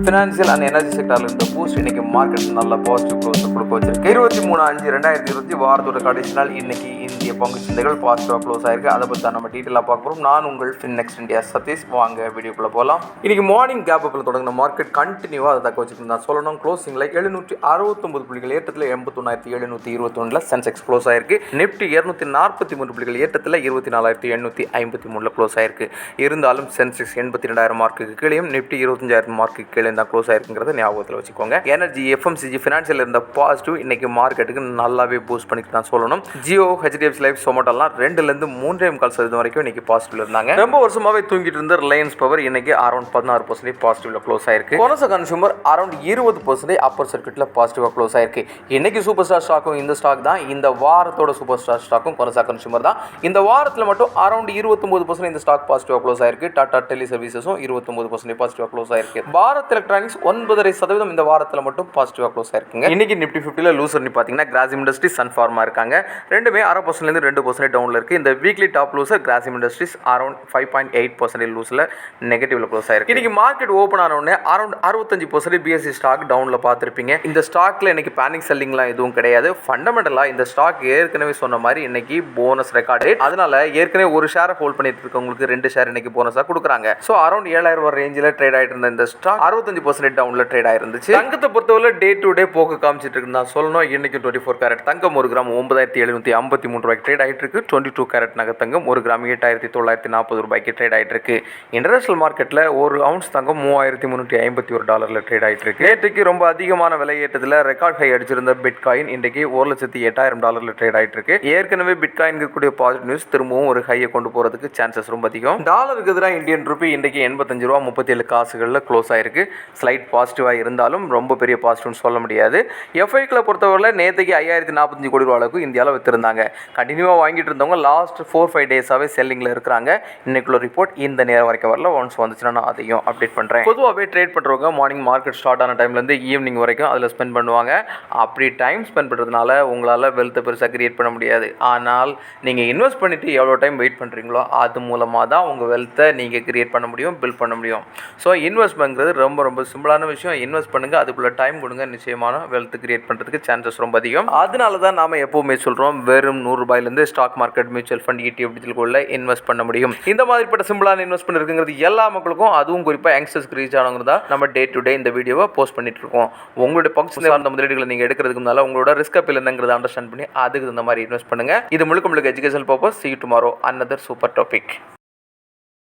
Financial and energy செக்டரில் இருந்த boost இன்னைக்கு market நல்ல பாசிட்டிவ் க்ளோஸ் கொடுக்க வச்சிருக்கு. 23/5/2020 வாரத்தோட கடைசி நாள் இன்னைக்கு இந்திய பங்கு சந்தைகள் பாசிட்டிவாக க்ளோஸ் ஆயிருக்கு. அதை பற்றி தான் நம்ம டீட்டெயிலாக பார்க்க போகிறோம். நான் உங்கள் ஃபின்நெக்ஸ்ட் இந்தியா சதீஷ். வாங்க வீடியோக்குள்ளே போகலாம். இன்னைக்கு மார்னிங் கேப்பில் தொடங்கின மார்க்கெட் கண்டினியூவாக அதை தக்க வச்சுட்டு தான் சொல்லணும். க்ளோசிங்கில் 769 புள்ளிகள் ஏற்றத்தில் 81,721 சென்செக்ஸ் க்ளோஸ் ஆயிருக்கு. நிப்டி 243 புள்ளிகள் ஏற்றத்தில் 24,853 க்ளோஸ் ஆயிருக்கு. இருந்தாலும் சென்செக்ஸ் 82,000 மார்க்குக்கு கீழே, நிப்டி 25,000 மார்க்குக்கு கீழே தான் க்ளோஸ் ஆயிருக்குங்கிறத ஞாபகத்தில் வச்சுக்கோங்க. எனர்ஜி, எஃப்எம்சிஜி, ஃபினான்ஷியல் இருந்த பாசிட்டிவ் இன்னைக்கு மார்க்கெட்டுக்கு நல்லாவே பூஸ்ட் பண்ணிட்டு தான் சொல்லணும். ஜியோ, ஹெச்டிஎஃப்சி லைஃப், சொமோட்டோலாம் 2-3.25% வரைக்கும் இன்னைக்கு பாசிட்டிவ்ல இருந்தாங்க. ரொம்ப வருஷமாவே தூங்கிட்டு இருந்த ரிலையன்ஸ் பவர் இன்னைக்கு அரௌண்ட் 16% பாசிட்டிவ்ல க்ளோஸ் ஆயிருக்கு. கொனசா கன்சூமர் அரௌண்ட் 20% அப்பர் சர்க்யூட்ல பாசிட்டிவா க்ளோஸ் ஆயிருக்கு. இன்னைக்கு சூப்பர் ஸ்டார் ஸ்டாக்கும் இந்த ஸ்டாக் தான். இந்த வாரத்தோட சூப்பர் ஸ்டார் ஸ்டாக்கும் கொனசா கன்சூமர் தான். இந்த வாரத்தில் மட்டும் அரௌண்ட் 29% இந்த ஸ்டாக் பாசிட்டிவா க்ளோஸ் ஆயிருக்கு. டாடா டெலி சர்வீசஸும் 29% பாசிட்டிவா க்ளோஸ் ஆயிருக்கு. பாரத் எலக்ட்ரானிக்ஸ் 9.5% இந்த வாரத்தில் மட்டும் பாசிட்டிவா க்ளோஸ் ஆயிருக்குங்க. இன்னைக்கு நிப்டி 50ல லூசர் பார்த்தீங்கன்னா கிராசிம் இண்டஸ்ட்ரீஸ், சன் ஃபார்மா இருக்காங்க. ரெண்டுமே 0.5% 2% டவுன்ல இருக்கு. இந்த weekly top loser Grasim industries around 5.8% லூஸ்ல நெகட்டிவ்ல க்ளோஸ் ஆயிருக்கு. இன்னைக்கு மார்க்கெட் ஓபன் ஆன உடனே அரௌண்ட் 65% பிஎஸ்சி ஸ்டாக் டவுன்ல பார்த்திருப்பீங்க. இந்த ஸ்டாக்ல இன்னைக்கு பேனிக் செல்லிங்லாம் எதுவும் கிடையாது. ஃபண்டமெண்டலா இந்த ஸ்டாக் ஏற்கனவே சொன்ன மாதிரி இன்னைக்கு போனஸ் ரெக்கார்ட் டேட். அதனால ஏற்கனவே ஒரு ஷேரை ஹோல்ட் பண்ணிட்டு இருக்கவங்களுக்கு 2 ஷேர் இன்னைக்கு போனஸா கொடுக்குறாங்க. ஸோ அரௌண்ட் 7,000 ரேஞ்சில் ட்ரேட் ஆயிட்டு இருந்த இந்த ஸ்டாக் 65% டவுன்ல ட்ரேட் ஆயிருந்துச்சு. தங்கத்தை பொறுத்தவரை டே டு டே போக்கு காமிச்சிட்டு இருக்குன்னு தான் சொல்லணும். இன்னைக்கு 24 கேரட் தங்கம் 1 கிராம் 9,753 ரூபாய்க்கு ட்ரேட் ஆயிட்டு இருக்கு. 22 கேரட் நகை தங்கம் 1 கிராம் 8,940 ரூபாய்க்கு ட்ரேட் ஆயிட்டு இருக்கு. இன்டர்நேஷனல் மார்க்கெட்ல ஒரு அவுன்ஸ் தங்கம் $3,351 ட்ரேட் ஆயிட்டு இருக்கு. நேற்றுக்கு ரொம்ப அதிகமான விலை ஏற்றத்துல ரெக்கார்ட் ஹை அடிச்சிருந்த பிட்காயின் இன்றைக்கு $1,08,000 ட்ரேட் ஆயிட்டு இருக்கு. ஏற்கனவே பிட்காயின் இருக்கக்கூடிய பாசிட்டிவ் நியூஸ் திரும்பவும் ஒரு ஹையை கொண்டு போறதுக்கு சான்சஸ் ரொம்ப அதிகம். டாலருக்கு எதிராக இந்தியன் ரூபி இன்றைக்கு 85 ரூபா 37 காசுகளில் க்ளோஸ் ஆயிருக்கு. ஸ்லைட் பாசிட்டிவாக இருந்தாலும் ரொம்ப பெரிய பாசிட்டிவ்னு சொல்ல முடியாது. எஃப்ஐக்களை பொறுத்தவரை நேற்றுக்கு 5,045 கோடி ரூபாய்க்கு இந்தியாவில் விற்றுருந்தாங்க. கண்டினியூவாக வாங்கிட்டு இருந்தவங்க லாஸ்ட் 4-5 டேஸாகவே செல்லிங்கில் இருக்கிறாங்க. இன்னைக்குள்ள ரிப்போர்ட் இந்த நேரம் வரைக்கும் வரல. ஒன்ஸ் வந்துச்சுன்னா நான் அதையும் அப்டேட் பண்ணுறேன். பொதுவாகவே ட்ரேட் பண்ணுறவங்க மார்னிங் மார்க்கெட் ஸ்டார்ட் ஆன டைம்லேருந்து ஈவினிங் வரைக்கும் அதில் ஸ்பெண்ட் பண்ணுவாங்க. அப்படி டைம் ஸ்பெண்ட் பண்ணுறதுனால உங்களால் வெல்த்தை பெருசாக கிரியேட் பண்ண முடியாது. ஆனால் நீங்கள் இன்வெஸ்ட் பண்ணிவிட்டு எவ்வளோ டைம் வெயிட் பண்ணுறீங்களோ அது மூலமாக தான் உங்கள் வெல்த்தை நீங்கள் கிரியேட் பண்ண முடியும், பில்ட் பண்ண முடியும். ஸோ இன்வெஸ்ட்மெண்ட்ங்கிறது ரொம்ப ரொம்ப சிம்பிளான விஷயம். இன்வெஸ்ட் பண்ணுங்க, அதுக்குள்ள டைம் கொடுங்க, நிச்சயமான வெல்த் கிரியேட் பண்ணுறதுக்கு சான்சஸ் ரொம்ப அதிகம். அதனால தான் நாம எப்பவுமே சொல்கிறோம், வெறும் $100 stock market, mutual fund, ETF டிஜிட்டலுக்குள்ள இன்வெஸ்ட் பண்ண முடியும். இந்த மாதிரிப்பட்ட சிம்பிளான இன்வெஸ்ட்மெண்ட் இருக்குங்கிறது எல்லா மக்களுக்கும், அதுவும் குறிப்பாக யங்ஸ்டர்ஸ்க்கு ரீச் ஆனவங்க தான் நம்ம டே டு டே இந்த வீடியோவை போஸ்ட் பண்ணிட்டு இருக்கோம். உங்களுடைய பங்கு சார்ந்த முதலீடுகளை நீங்கள் எடுக்கிறதுக்கு முன்னால உங்களோட ரிஸ்க் அப்பீல் என்னங்கிறத அண்டர்ஸ்டாண்ட் பண்ணி அதுக்கு இந்த மாதிரி இன்வெஸ்ட் பண்ணுங்க. இது முழுக்க education purpose. See you tomorrow, another super topic.